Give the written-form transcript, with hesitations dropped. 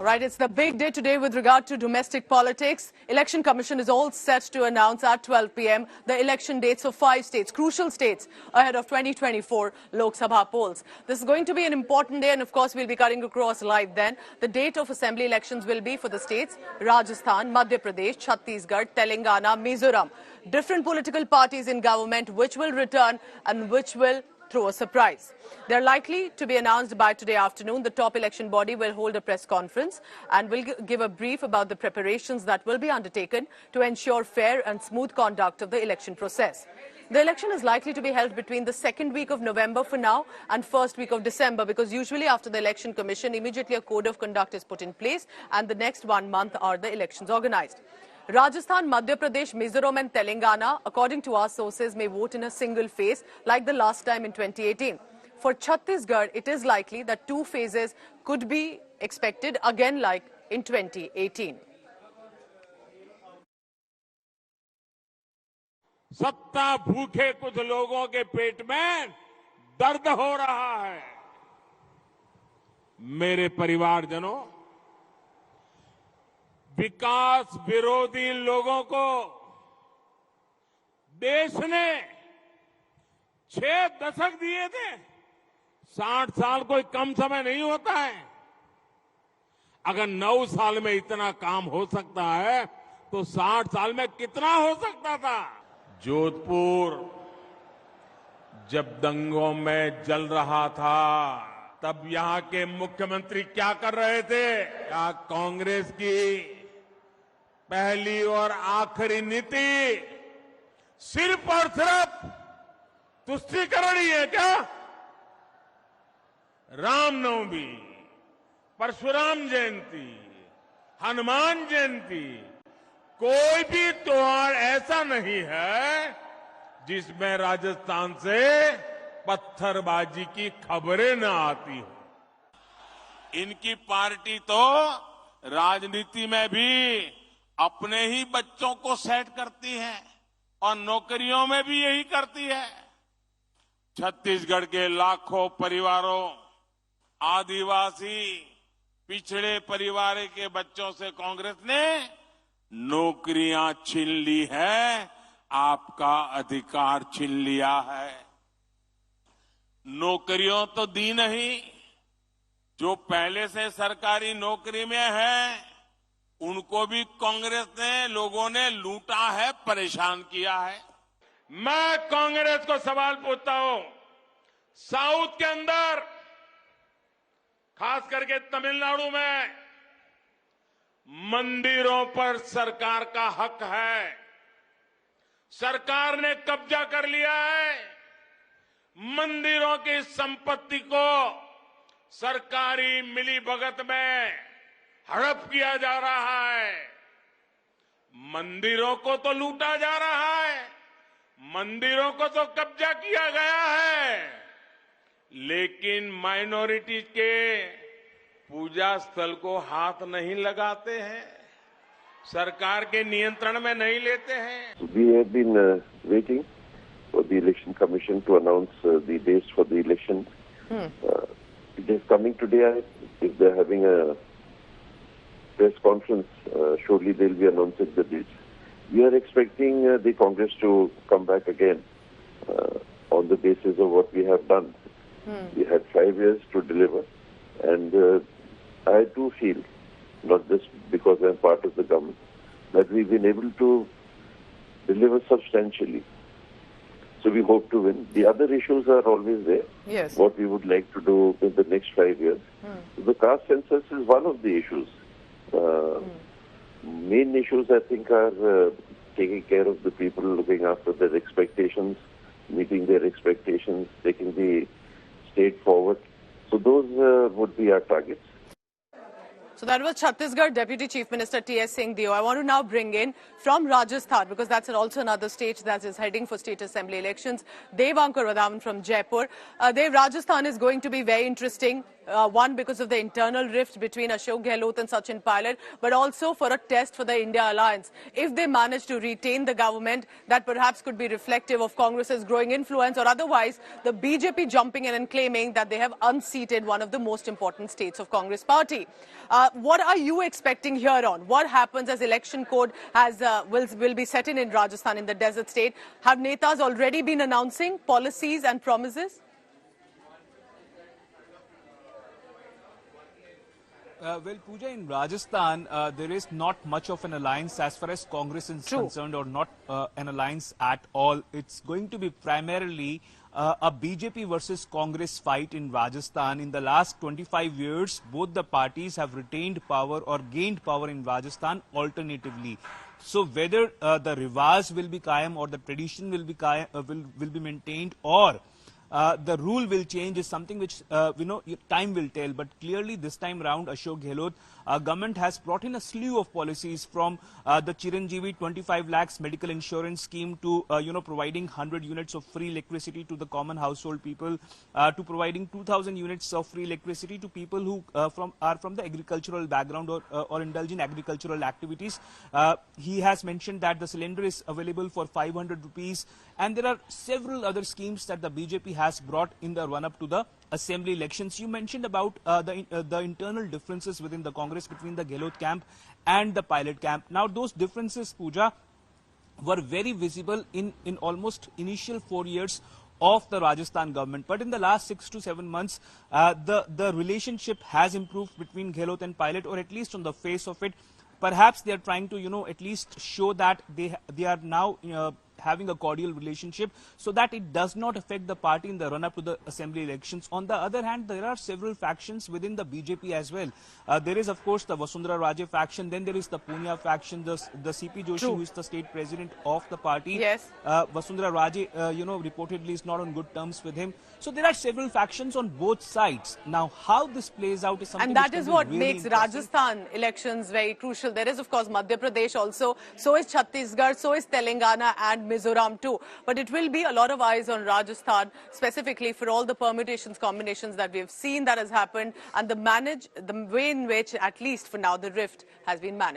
Right, it's the big day today with regard to domestic politics. Election Commission is all set to announce at 12 p.m. the election dates of 5 states, crucial states, ahead of 2024 Lok Sabha polls. This is going to be an important day, and of course we'll be cutting across live then. The date of assembly elections will be for the states Rajasthan, Madhya Pradesh, Chhattisgarh, Telangana, Mizoram. Different political parties in government which will return and which will through a surprise. They're likely to be announced by today afternoon. The top election body will hold a press conference and will give a brief about the preparations that will be undertaken to ensure fair and smooth conduct of the election process. The election is likely to be held between the second week of November for now and first week of December, because usually after the Election Commission, immediately a code of conduct is put in place and the next 1 month are the elections organized. Rajasthan, Madhya Pradesh, Mizoram and Telangana, according to our sources, may vote in a single phase like the last time in 2018. For Chhattisgarh, it is likely that 2 phases could be expected again like in 2018. सत्ता भूखे कुछ लोगों के पेट में दर्द हो रहा है। मेरे परिवारजनों, विकास विरोधी लोगों को देश ने 6 दशक दिए थे। 60 साल कोई कम समय नहीं होता है। अगर 9 साल में इतना काम हो सकता है तो 60 साल में कितना हो सकता था। जोधपुर जब दंगों में जल रहा था तब यहां के मुख्यमंत्री क्या कर रहे थे? क्या कांग्रेस की पहली और आखिरी नीति सिर्फ और सिर्फ तुष्टीकरण ही है क्या? रामनवमी, परशुराम जयंती, हनुमान जयंती, कोई भी त्योहार ऐसा नहीं है जिसमें राजस्थान से पत्थरबाजी की खबरें न आती हो। इनकी पार्टी तो राजनीति में भी अपने ही बच्चों को सेट करती है और नौकरियों में भी यही करती है। छत्तीसगढ़ के लाखों परिवारों, आदिवासी, पिछड़े परिवार के बच्चों से कांग्रेस ने नौकरियां छीन ली है, आपका अधिकार छीन लिया है। नौकरियों तो दी नहीं, जो पहले से सरकारी नौकरी में है उनको भी कांग्रेस ने, लोगों ने लूटा है, परेशान किया है। मैं कांग्रेस को सवाल पूछता हूं, साउथ के अंदर, खास करके तमिलनाडु में मंदिरों पर सरकार का हक है। सरकार ने कब्जा कर लिया है। मंदिरों की संपत्ति को सरकारी मिलीभगत में हड़प किया जा रहा है। मंदिरों को तो लूटा जा रहा है, मंदिरों को तो कब्जा किया गया है, लेकिन माइनॉरिटीज के पूजा स्थल को हाथ नहीं लगाते हैं, सरकार के नियंत्रण में नहीं लेते हैं। We have been waiting for the Election Commission to announce the dates for the election. It is coming today. If they're having a press conference, surely they'll be announcing the dates. We are expecting the Congress to come back again on the basis of what we have done. We had 5 years to deliver, and I too feel, not just because I'm part of the government, that we've been able to deliver substantially. So we hope to win. The other issues are always there. Yes. What we would like to do in the next 5 years. The caste census is one of the issues. Main issues, I think, are taking care of the people, looking after their expectations, meeting their expectations, taking the state forward. So those would be our targets. So that was Chhattisgarh Deputy Chief Minister T.S. Singh Deo. I want to now bring in from Rajasthan, because that's also another state that is heading for state assembly elections, Ankur from Jaipur. Dev, Rajasthan is going to be very interesting. One, because of the internal rift between Ashok Gehlot and Sachin Pilot, but also for a test for the India alliance. If they manage to retain the government, that perhaps could be reflective of Congress's growing influence, or otherwise the BJP jumping in and claiming that they have unseated one of the most important states of Congress party. What are you expecting here on? What happens as election code will be set in Rajasthan, in the desert state? Have netas already been announcing policies and promises? Well, Pooja, in Rajasthan, there is not much of an alliance as far as Congress is concerned, or not an alliance at all. It's going to be primarily a BJP versus Congress fight in Rajasthan. In the last 25 years, both the parties have retained power or gained power in Rajasthan alternatively. So whether the rivaj will be Qaim or the tradition will be will be maintained, or the rule will change, is something which time will tell. But clearly this time round, Ashok Gehlot government has brought in a slew of policies, from the Chiranjeevi 25 lakhs medical insurance scheme to providing 100 units of free electricity to the common household people, to providing 2,000 units of free electricity to people who are from the agricultural background, or indulge in agricultural activities. He has mentioned that the cylinder is available for 500 rupees, and there are several other schemes that the BJP has brought in the run-up to the assembly elections. You mentioned about the internal differences within the Congress between the Gehlot camp and the Pilot camp. Now, those differences, Pooja, were very visible in almost initial 4 years of the Rajasthan government. But in the last 6 to 7 months, the relationship has improved between Gehlot and Pilot, or at least on the face of it. Perhaps they are trying to, at least show that they are now having a cordial relationship, so that it does not affect the party in the run-up to the assembly elections. On the other hand, there are several factions within the BJP as well. There is, of course, the Vasundhara Raje faction. Then there is the Punia faction, the CP Joshi, who is the state president of the party. Yes. Vasundhara Raje, reportedly is not on good terms with him. So there are several factions on both sides. Now, how this plays out is something. And that is what really makes Rajasthan elections very crucial. There is, of course, Madhya Pradesh also. So is Chhattisgarh. So is Telangana and Mizoram too. But it will be a lot of eyes on Rajasthan, specifically for all the permutations, combinations that we have seen that has happened, and the way in which, at least for now, the rift has been managed.